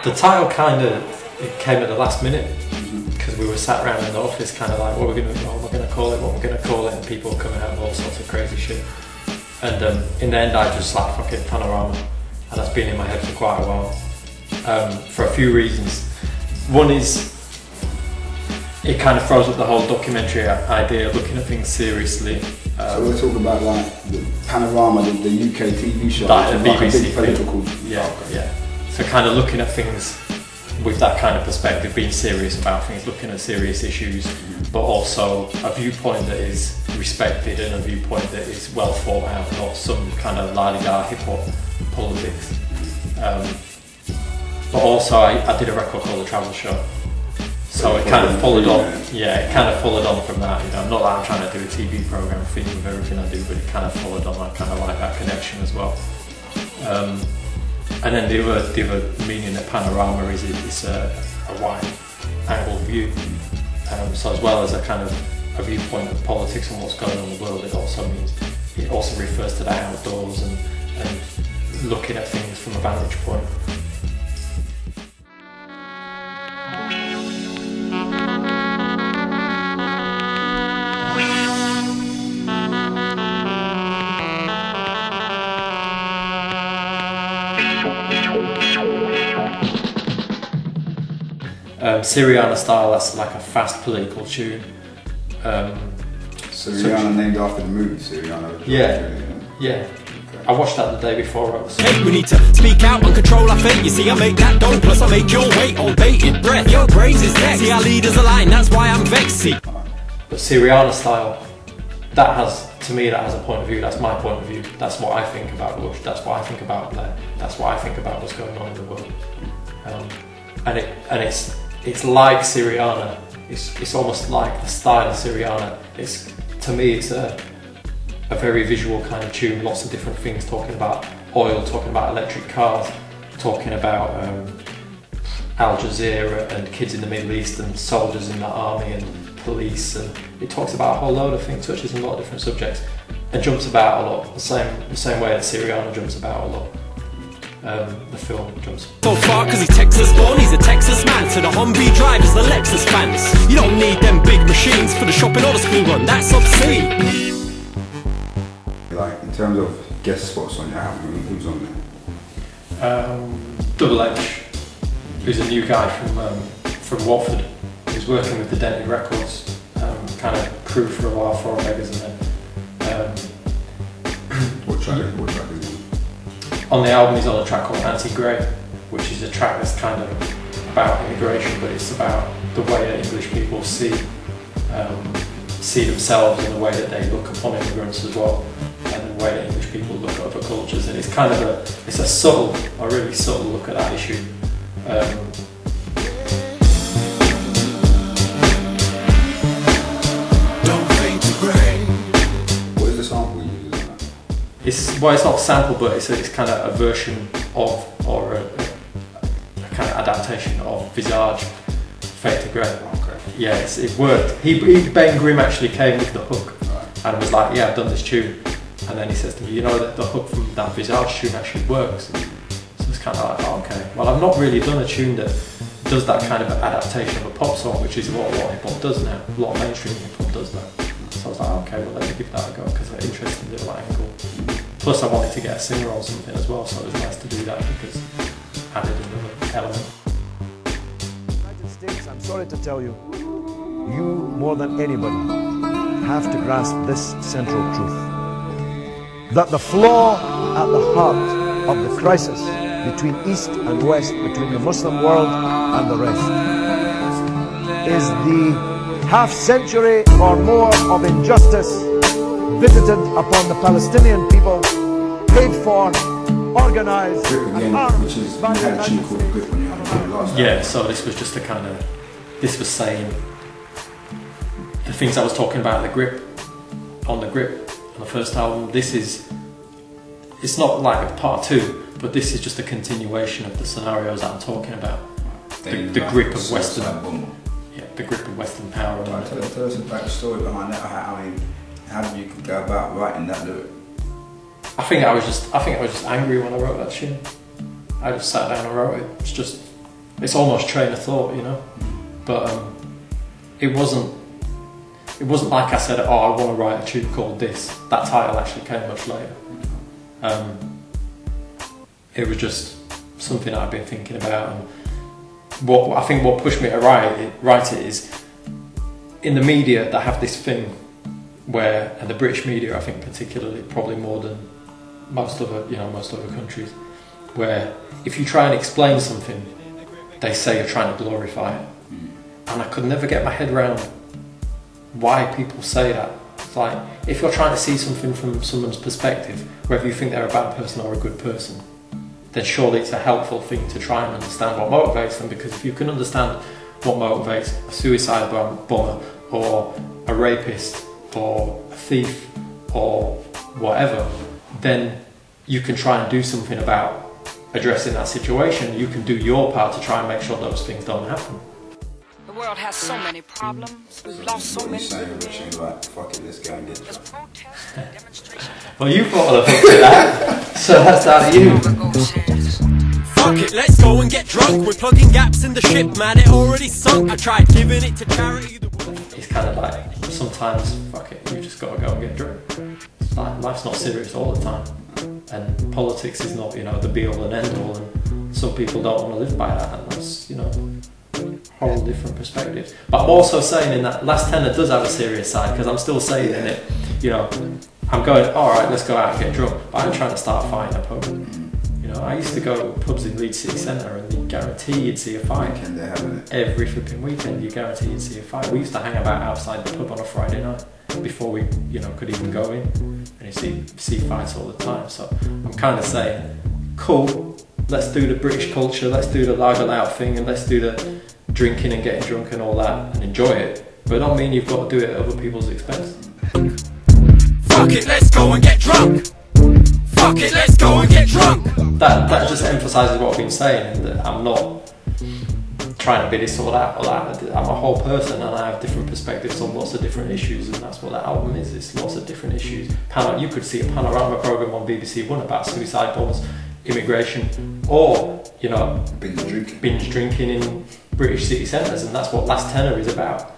The title it came at the last minute because we were sat around in the office, kind of like, what am I going to call it, and people were coming out with all sorts of crazy shit. And in the end, I just like, fuck it, Panorama, and that's been in my head for quite a while, for a few reasons. One is it kind of throws up the whole documentary idea, looking at things seriously. So we're talking about like the Panorama, the UK TV show, like the BBC like a big political. Yeah. So kind of looking at things with that kind of perspective, being serious about things, looking at serious issues, but also a viewpoint that is respected and a viewpoint that is well thought out, not some kind of la-di-da hip-hop politics. But also I did a record called The Travel Show. So it kind of followed on, it kind of followed on from that. You know, not that I'm trying to do a TV program theme with everything I do, but it kind of followed on. I kind of like that connection as well. And then the other meaning that Panorama is a wide angle view. So as well as a kind of a viewpoint of politics and what's going on in the world, it also refers to the outdoors and looking at things from a vantage point. Syriana style, that's like a fast political tune. Syriana named after the movie Syriana. Yeah. Okay. I watched that the day before. Hey, we need to speak out and control our fate. You see, I make that dough, plus I make your weight on bated breath. Your praise is next. See, our leaders align, that's why I'm vexed. But Syriana style, that has a point of view. That's my point of view. That's what I think about Bush. That's what I think about Blair. That's what I think about what's going on in the world. And it's like Syriana. It's almost like the style of Syriana. To me, it's a very visual kind of tune. Lots of different things, talking about oil, talking about electric cars, talking about Al Jazeera and kids in the Middle East and soldiers in the army and police, and it talks about a whole load of things, touches on a lot of different subjects, and jumps about a lot. The same way that Syriana jumps about a lot. The film jumps. So far, cause he's Texas born, he's a Texas man. So the Humvee drivers, the Lexus fans. You don't need them big machines for the shopping or the school run, that's obscene. Like, in terms of guest spots on your album, who's on there? Double H, who's a new guy from Watford, who's working with the Denton Records, kind of crew for a while, for Beggars, and then What track is it? on the album he's on a track called Anti-Grey, which is a track that's kind of about immigration, but it's about the way that English people see themselves and the way that they look upon immigrants as well, and the way that English people look at other cultures. And it's kind of a really subtle look at that issue. It's not a sample, but it's kind of a version of, or a kind of adaptation of Visage, Fade to Grey. Okay. Yeah, it worked. Ben Grimm actually came with the hook and was like, yeah, I've done this tune. And then he says to me, you know that the hook from that Visage tune actually works. So it's kind of like, oh, okay. Well, I've not really done a tune that does that kind of adaptation of a pop song, which is what a lot of hip hop does now. A lot of mainstream hip hop does that. So I was like, okay, well, let me give that a go, because it's an interesting little angle. Plus I wanted to get a singer or something as well, so it was nice to do that because it added another element. United States, I'm sorry to tell you, you more than anybody have to grasp this central truth. That the flaw at the heart of the crisis between East and West, between the Muslim world and the rest, is the half-century or more of injustice visited upon the Palestinian people, paid for, organised, and armed by the United States. Yeah, so this was just this was saying the things I was talking about on the grip on the first album. It's not like a part two, but this is just a continuation of the scenarios that I'm talking about. The grip of Western, the grip of Western power. Tell us about the story behind that. How did you go about writing that lyric? I think I was just angry when I wrote that tune. I just sat down and wrote it. It's just it's almost train of thought, you know. But it wasn't like I said, oh, I want to write a tune called this. That title actually came much later. It was just something I've been thinking about, and I think what pushed me to write it is, in the media they have this thing where, and the British media I think particularly, probably more than most other countries, where if you try and explain something, they say you're trying to glorify it. And I could never get my head around why people say that. It's like, if you're trying to see something from someone's perspective, whether you think they're a bad person or a good person, then surely it's a helpful thing to try and understand what motivates them, because if you can understand what motivates a suicide bomber or a rapist or a thief or whatever, then you can try and do something about addressing that situation. You can do your part to try and make sure those things don't happen. The world has so many problems. We've lost so many people. Like, fuck it, let's go and get There's drunk. protests and demonstrations. Well, you thought of the hook to that, so that's down to you. Fuck it, let's go and get drunk. We're plugging gaps in the ship, man, it already sunk. I tried giving it to charity. It's kind of like, sometimes, fuck it, you just gotta go and get drunk. It's like, life's not serious all the time. And politics is not, the be-all and end-all, and some people don't want to live by that, and that's, whole different perspectives. But I'm also saying in that last tenor does have a serious side, because I'm still saying in it, I'm going, alright, let's go out and get drunk, but I'm trying to start fighting a pub. I used to go to pubs in Leeds City Centre, and you guarantee you'd see a fight. Every flipping weekend you guarantee you'd see a fight. We used to hang about outside the pub on a Friday night before we could even go in, and you see fights all the time. So I'm kind of saying, cool, let's do the British culture, let's do the lager loud thing, and let's do the drinking and getting drunk and all that and enjoy it, but it don't mean you've got to do it at other people's expense. Fuck it, let's go and get drunk. Fuck it, let's go and get drunk. That just emphasises what I've been saying, that I'm not trying to be this or that or that. I'm a whole person, and I have different perspectives on lots of different issues, and that's what that album is. It's lots of different issues. You could see a panorama programme on BBC One about suicide bombers, immigration, or binge drinking in British city centres, and that's what Last Tenor is about.